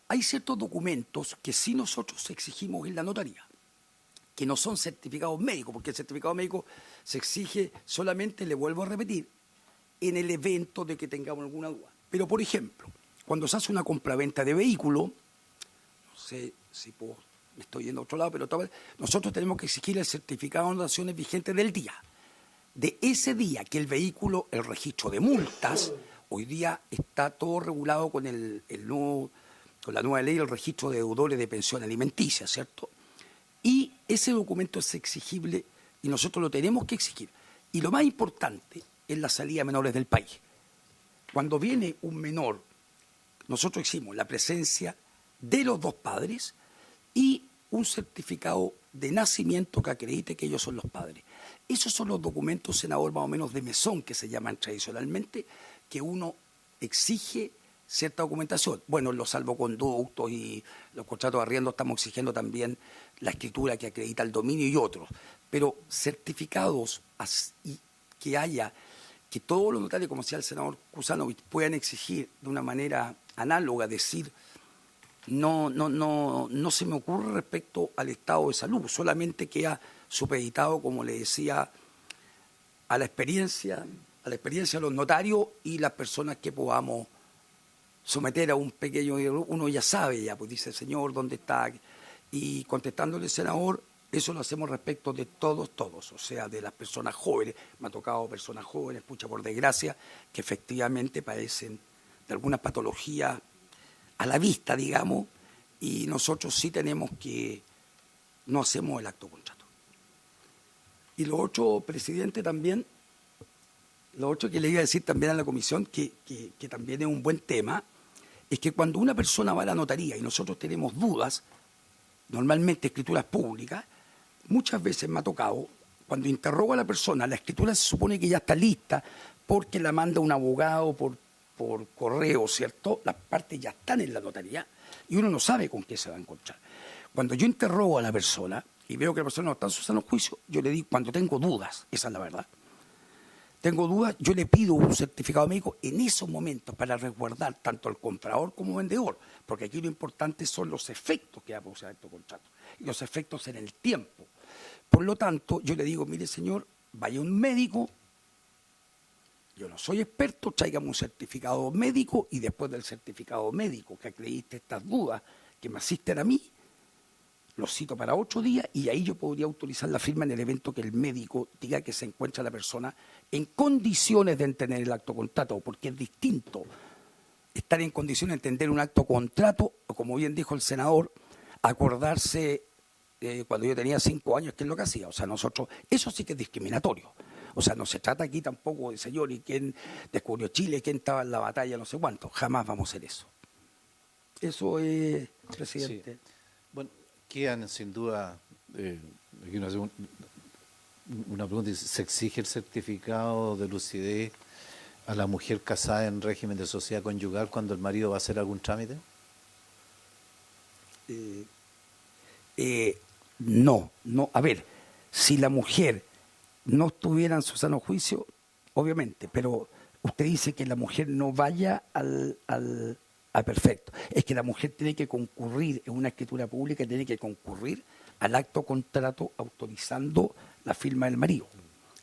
hay ciertos documentos que sí nosotros exigimos en la notaría, que no son certificados médicos, porque el certificado médico se exige solamente, le vuelvo a repetir, en el evento de que tengamos alguna duda. Pero, por ejemplo, cuando se hace una compraventa de vehículo, no sé si me estoy yendo a otro lado, pero nosotros tenemos que exigir el certificado de donaciones vigente del día. De ese día que el vehículo, el registro de multas, hoy día está todo regulado con con la nueva ley del registro de deudores de pensión alimenticia, ¿cierto? Y ese documento es exigible y nosotros lo tenemos que exigir. Y lo más importante es la salida de menores del país. Cuando viene un menor, nosotros exigimos la presencia de los dos padres y un certificado de nacimiento que acredite que ellos son los padres. Esos son los documentos, senador, más o menos de mesón, que se llaman tradicionalmente, que uno exige cierta documentación. Bueno, los salvoconductos y los contratos de arriendo estamos exigiendo también la escritura que acredita el dominio y otros. Pero certificados que todos los notarios, como decía el senador Kusanovich, puedan exigir de una manera análoga, decir, no se me ocurre respecto al estado de salud, solamente queda supeditado, como le decía, a la experiencia de los notarios y las personas que podamos someter a un pequeño, uno ya sabe, pues dice, señor, ¿dónde está? Y contestándole, senador, Eso lo hacemos respecto de todos, o sea, de las personas jóvenes. Me ha tocado personas jóvenes, pucha, por desgracia, que efectivamente padecen de alguna patología a la vista, digamos, y nosotros sí tenemos que, no hacemos el acto contrato. Y lo otro, presidente, también, lo otro que le iba a decir también a la comisión, que también es un buen tema, es que cuando una persona va a la notaría y nosotros tenemos dudas, normalmente escrituras públicas, muchas veces me ha tocado, cuando interrogo a la persona, la escritura se supone que ya está lista porque la manda un abogado por correo, ¿cierto? Las partes ya están en la notaría y uno no sabe con qué se va a encontrar. Cuando yo interrogo a la persona y veo que la persona no está en su sano juicio, yo le digo, cuando tengo dudas, esa es la verdad, tengo dudas, yo le pido un certificado médico en esos momentos para resguardar tanto al comprador como al vendedor, porque aquí lo importante son los efectos que va a producir este contrato y los efectos en el tiempo. Por lo tanto, yo le digo, mire señor, vaya a un médico, yo no soy experto, tráigame un certificado médico y después del certificado médico que acredite estas dudas que me asisten a mí, los cito para 8 días y ahí yo podría autorizar la firma en el evento que el médico diga que se encuentra la persona en condiciones de entender el acto contrato, porque es distinto estar en condiciones de entender un acto contrato, o como bien dijo el senador, acordarse cuando yo tenía 5 años, que es lo que hacía. O sea, nosotros, eso sí que es discriminatorio. O sea, no se trata aquí tampoco de señor y quién descubrió Chile, quién estaba en la batalla, no sé cuánto. Jamás vamos a hacer eso. Eso es, presidente. Sí. Bueno, quedan sin duda, aquí uno hace una pregunta, ¿se exige el certificado de lucidez a la mujer casada en régimen de sociedad conyugal cuando el marido va a hacer algún trámite? No. A ver, si la mujer no estuviera en su sano juicio, obviamente, pero usted dice que la mujer no vaya al perfecto. Es que la mujer tiene que concurrir en una escritura pública, tiene que concurrir al acto contrato autorizando la firma del marido.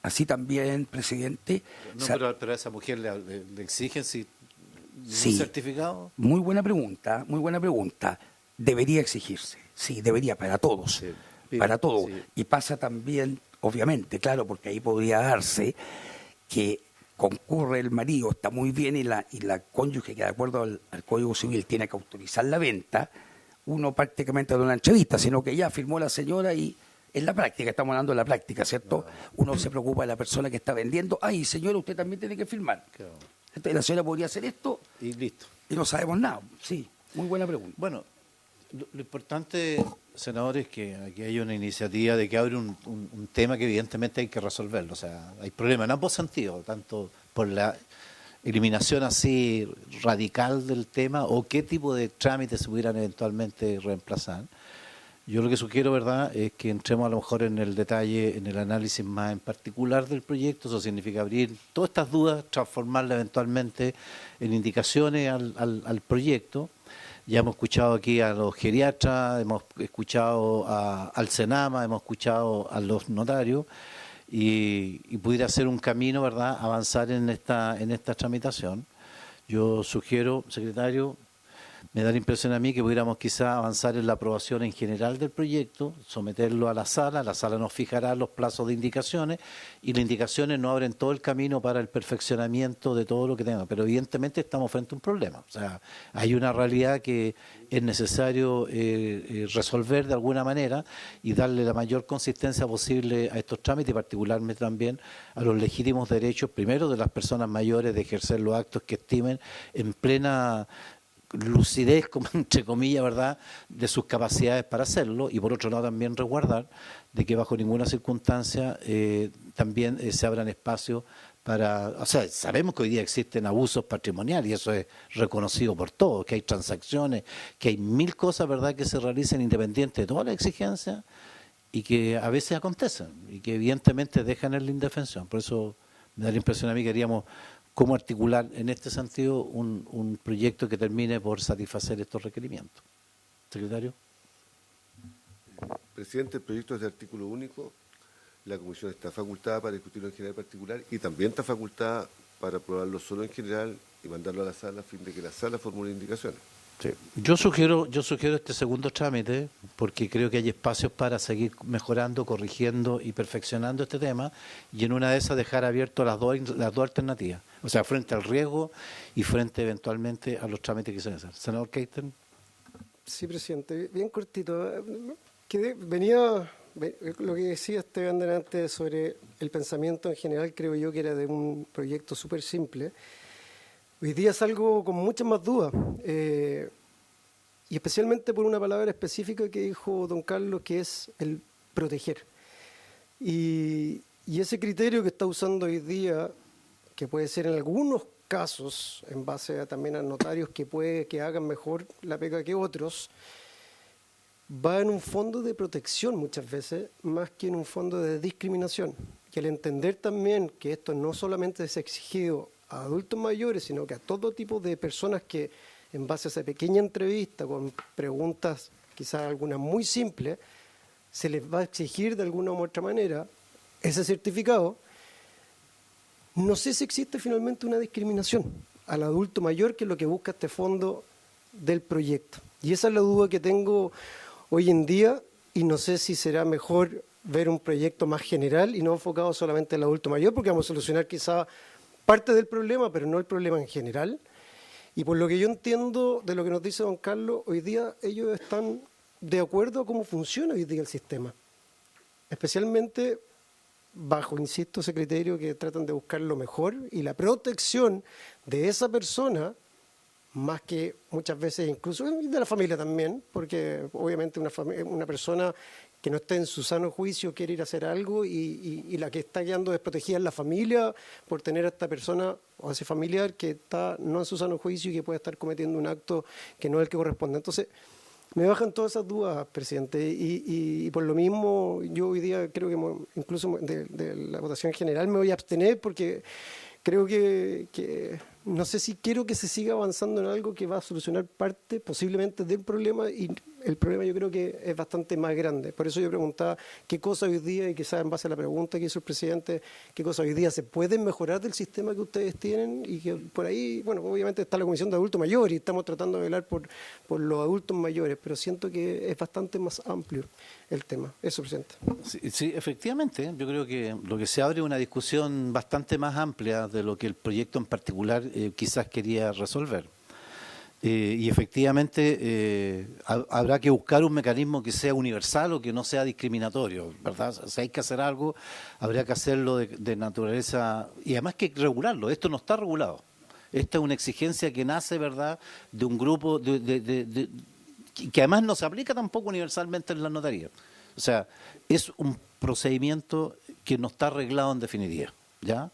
Así también, presidente... No, pero a esa mujer le exigen un certificado. Muy buena pregunta, muy buena pregunta. Debería exigirse, sí, debería, para todos, Sí, para todos. sí. Y pasa también, obviamente, claro, porque ahí podría darse que concurre el marido, está muy bien, y la cónyuge, que de acuerdo al Código Civil tiene que autorizar la venta, uno prácticamente no una entrevista, sino que ya firmó la señora y en la práctica, estamos hablando de la práctica, ¿cierto? Uno se preocupa de la persona que está vendiendo. Ay, señora, usted también tiene que firmar. Claro. Entonces, la señora podría hacer esto Y listo. y no sabemos nada. Sí, muy buena pregunta. Bueno, lo importante, senador, es que aquí hay una iniciativa de que abre un tema que evidentemente hay que resolverlo. O sea, hay problemas en ambos sentidos, tanto por la eliminación así radical del tema o qué tipo de trámites se pudieran eventualmente reemplazar. Yo lo que sugiero, ¿verdad?, es que entremos a lo mejor en el detalle, en el análisis más en particular del proyecto. Eso significa abrir todas estas dudas, transformarlas eventualmente en indicaciones al proyecto. Ya hemos escuchado aquí a los geriatras, hemos escuchado al Senama, hemos escuchado a los notarios y pudiera ser un camino, ¿verdad?, avanzar en esta tramitación. Yo sugiero, secretario, me da la impresión a mí que pudiéramos quizá avanzar en la aprobación en general del proyecto, someterlo a la sala nos fijará los plazos de indicaciones y las indicaciones nos abren todo el camino para el perfeccionamiento de todo lo que tenga. Pero evidentemente estamos frente a un problema, o sea, hay una realidad que es necesario resolver de alguna manera y darle la mayor consistencia posible a estos trámites y particularmente también a los legítimos derechos, primero de las personas mayores, de ejercer los actos que estimen en plena lucidez, como entre comillas, ¿verdad?, de sus capacidades para hacerlo, y por otro lado también resguardar de que bajo ninguna circunstancia también se abran espacios para, o sea, sabemos que hoy día existen abusos patrimoniales y eso es reconocido por todos, que hay transacciones, que hay mil cosas, ¿verdad?, que se realicen independiente de todas las exigencias y que a veces acontecen y que evidentemente dejan en la indefensión. Por eso me da la impresión a mí que queríamos cómo articular en este sentido un proyecto que termine por satisfacer estos requerimientos. Secretario. Presidente, el proyecto es de artículo único. La comisión está facultada para discutirlo en general y particular y también está facultada para aprobarlo solo en general y mandarlo a la sala a fin de que la sala formule indicaciones. Sí. Yo sugiero este segundo trámite porque creo que hay espacios para seguir mejorando, corrigiendo y perfeccionando este tema, y en una de esas dejar abiertas las dos alternativas, o sea, frente al riesgo y frente eventualmente a los trámites que se necesitan. Senador Keiten. Sí, presidente, bien cortito. Lo que decía Esteban delante sobre el pensamiento en general, creo yo que era de un proyecto súper simple. Hoy día salgo con muchas más dudas, y especialmente por una palabra específica que dijo don Carlos, que es el proteger. Y ese criterio que está usando hoy día, que puede ser en algunos casos, en base también a notarios que puede que hagan mejor la pega que otros, va en un fondo de protección muchas veces, más que en un fondo de discriminación. Y al entender también que esto no solamente es exigido a adultos mayores, sino que a todo tipo de personas que, en base a esa pequeña entrevista, con preguntas quizás algunas muy simples, se les va a exigir de alguna u otra manera ese certificado. No sé si existe finalmente una discriminación al adulto mayor, que es lo que busca este fondo del proyecto. Y esa es la duda que tengo hoy en día, y no sé si será mejor ver un proyecto más general y no enfocado solamente al adulto mayor, porque vamos a solucionar quizá parte del problema, pero no el problema en general. Y por lo que yo entiendo de lo que nos dice don Carlos, hoy día ellos están de acuerdo a cómo funciona hoy día el sistema. Especialmente bajo, insisto, ese criterio que tratan de buscar lo mejor y la protección de esa persona, más que muchas veces incluso de la familia también, porque obviamente una persona que no esté en su sano juicio quiere ir a hacer algo, y la que está quedando desprotegida es la familia por tener a esta persona o a ese familiar que está no en su sano juicio y que puede estar cometiendo un acto que no es el que corresponde. Entonces, me bajan todas esas dudas, presidente, y por lo mismo yo hoy día creo que incluso de la votación general me voy a abstener, porque creo que no sé si quiero que se siga avanzando en algo que va a solucionar parte posiblemente del problema, y el problema yo creo que es bastante más grande. Por eso yo preguntaba qué cosas hoy día, y quizás en base a la pregunta que hizo el presidente, qué cosas hoy día se pueden mejorar del sistema que ustedes tienen, y que por ahí, bueno, obviamente está la Comisión de Adultos Mayores y estamos tratando de velar por los adultos mayores, pero siento que es bastante más amplio el tema. Eso, presidente. Sí, efectivamente, yo creo que lo que se abre es una discusión bastante más amplia de lo que el proyecto en particular quizás quería resolver. Y efectivamente habrá que buscar un mecanismo que sea universal o que no sea discriminatorio, ¿verdad? Si hay que hacer algo, habría que hacerlo de naturaleza, y además que regularlo. Esto no está regulado. Esta es una exigencia que nace, ¿verdad?, de un grupo que además no se aplica tampoco universalmente en la notaría. O sea, es un procedimiento que no está arreglado en definitiva, ¿ya?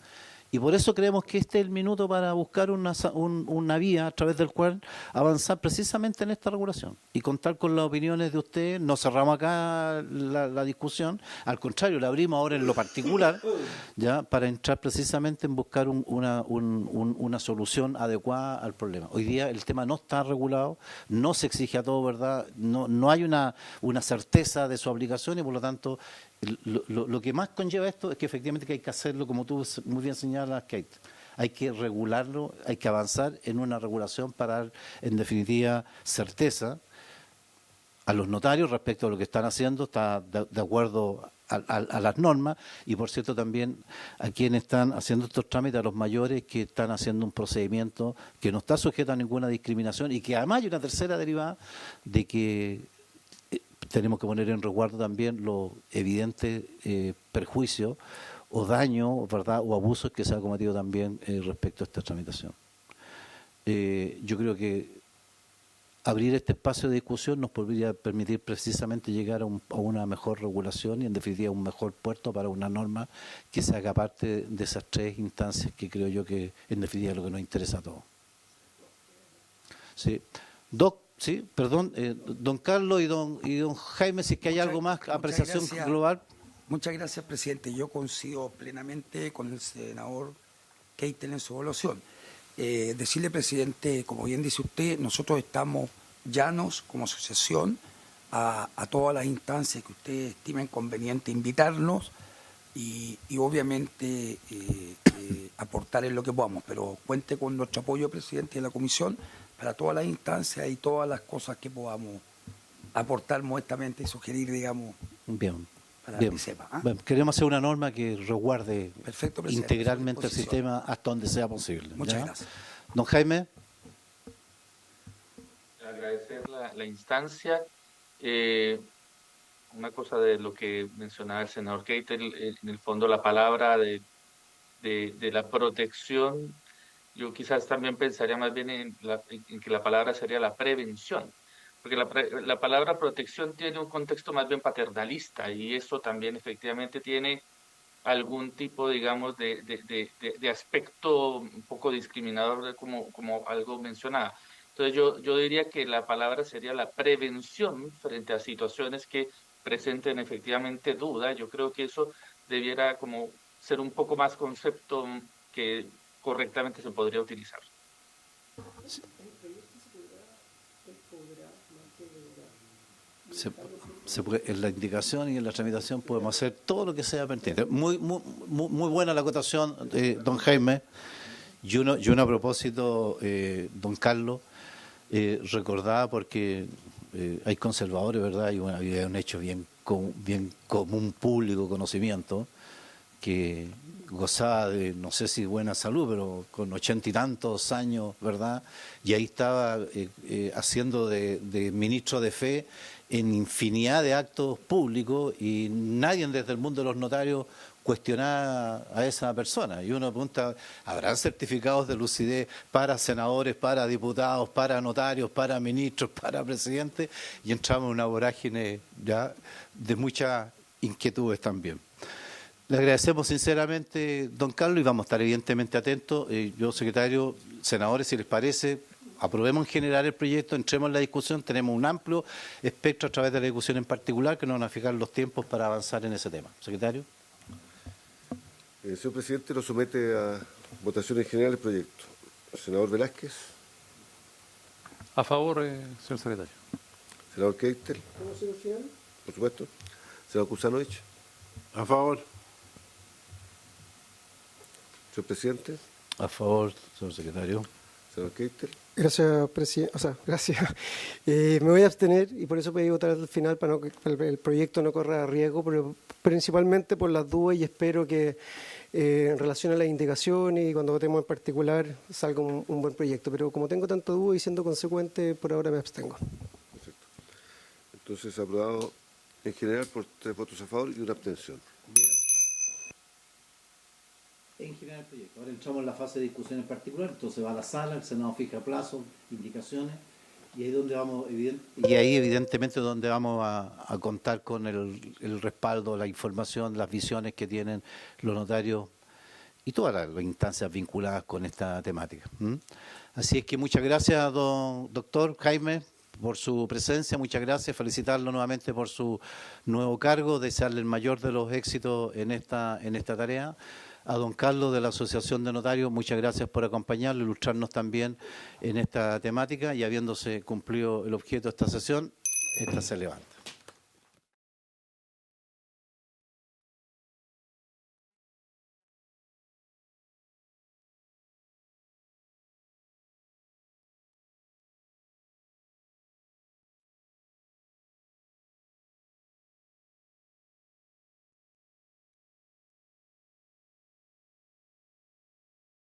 Y por eso creemos que este es el minuto para buscar una vía a través del cual avanzar precisamente en esta regulación y contar con las opiniones de ustedes. No cerramos acá la discusión, al contrario, la abrimos ahora en lo particular, ya, para entrar precisamente en buscar una solución adecuada al problema. Hoy día el tema no está regulado, no se exige a todo, ¿verdad? No hay una certeza de su aplicación, y por lo tanto lo que más conlleva esto es que efectivamente hay que hacerlo, como tú muy bien señalas, Kate. Hay que regularlo, hay que avanzar en una regulación para dar, en definitiva, certeza a los notarios respecto a lo que están haciendo, está de acuerdo a las normas, y por cierto también a quienes están haciendo estos trámites, a los mayores que están haciendo un procedimiento que no está sujeto a ninguna discriminación, y que además hay una tercera derivada de que tenemos que poner en resguardo también los evidentes perjuicios o daños, ¿verdad?, o abusos que se han cometido también respecto a esta tramitación. Yo creo que abrir este espacio de discusión nos podría permitir precisamente llegar a una mejor regulación y, en definitiva, un mejor puerto para una norma que se haga parte de esas tres instancias que creo yo que, en definitiva, es lo que nos interesa a todos. Sí. Sí, perdón, don Carlos y don Jaime, si es que hay algo más, apreciación global. Muchas gracias, presidente. Yo coincido plenamente con el senador Keiten en su evaluación. Decirle, presidente, como bien dice usted, nosotros estamos llanos como asociación a todas las instancias que usted estimen conveniente invitarnos y obviamente aportar en lo que podamos, pero cuente con nuestro apoyo, presidente, de la comisión, para todas las instancias y todas las cosas que podamos aportar modestamente y sugerir, digamos, Bien. para Bien. que sepa. ¿Ah? Bueno, queremos hacer una norma que resguarde Perfecto, presidente, integralmente a su el disposición. sistema hasta donde sea posible. Muchas ¿ya? gracias. Don Jaime. Agradecer la instancia. Una cosa de lo que mencionaba el senador Keitel, en el fondo la palabra de la protección, yo quizás también pensaría más bien en que la palabra sería la prevención, porque la palabra protección tiene un contexto más bien paternalista y eso también efectivamente tiene algún tipo, digamos, de aspecto un poco discriminador, como algo mencionaba. Entonces yo diría que la palabra sería la prevención frente a situaciones que presenten efectivamente duda. Yo creo que eso debiera como ser un poco más concepto que correctamente se podría utilizar. En la indicación y en la tramitación podemos hacer todo lo que sea pertinente. Muy buena la acotación, don Jaime. Y uno a propósito, don Carlos, recordaba porque hay conservadores, ¿verdad? Y bueno, había un hecho bien común público conocimiento que gozaba de, no sé si buena salud, pero con 80 y tantos años, ¿verdad? Y ahí estaba haciendo de ministro de fe en infinidad de actos públicos y nadie desde el mundo de los notarios cuestionaba a esa persona. Y uno pregunta, ¿habrán certificados de lucidez para senadores, para diputados, para notarios, para ministros, para presidentes? Y entramos en una vorágine ya de muchas inquietudes también. Le agradecemos sinceramente, don Carlos, y vamos a estar evidentemente atentos. Yo, secretario, senadores, si les parece, aprobemos en general el proyecto, entremos en la discusión, tenemos un amplio espectro a través de la discusión en particular que nos van a fijar los tiempos para avanzar en ese tema. Secretario. Señor presidente, lo somete a votación en general el proyecto. Senador Velázquez. A favor, señor secretario. Senador Keitel. Por supuesto. Senador Kusanovich. A favor. Señor presidente. A favor, señor secretario. Senador Keitel. Gracias, presidente. O sea, gracias. Me voy a abstener y por eso pedí votar al final para que el proyecto no corra riesgo, pero principalmente por las dudas y espero que en relación a las indicaciones y cuando votemos en particular salga un buen proyecto. Pero como tengo tanta duda y siendo consecuente, por ahora me abstengo. Perfecto. Entonces, aprobado en general por 3 votos a favor y una abstención. Bien. En general el proyecto. Ahora entramos en la fase de discusión en particular, entonces va a la sala, el Senado fija plazos, indicaciones, y ahí donde vamos, evidentemente donde vamos a contar con el respaldo, la información, las visiones que tienen los notarios y todas las instancias vinculadas con esta temática. Así es que muchas gracias, doctor Jaime, por su presencia, muchas gracias, felicitarlo nuevamente por su nuevo cargo, desearle el mayor de los éxitos en esta tarea. A don Carlos de la Asociación de Notarios, muchas gracias por acompañarlo, ilustrarnos también en esta temática y habiéndose cumplido el objeto de esta sesión, esta se levanta.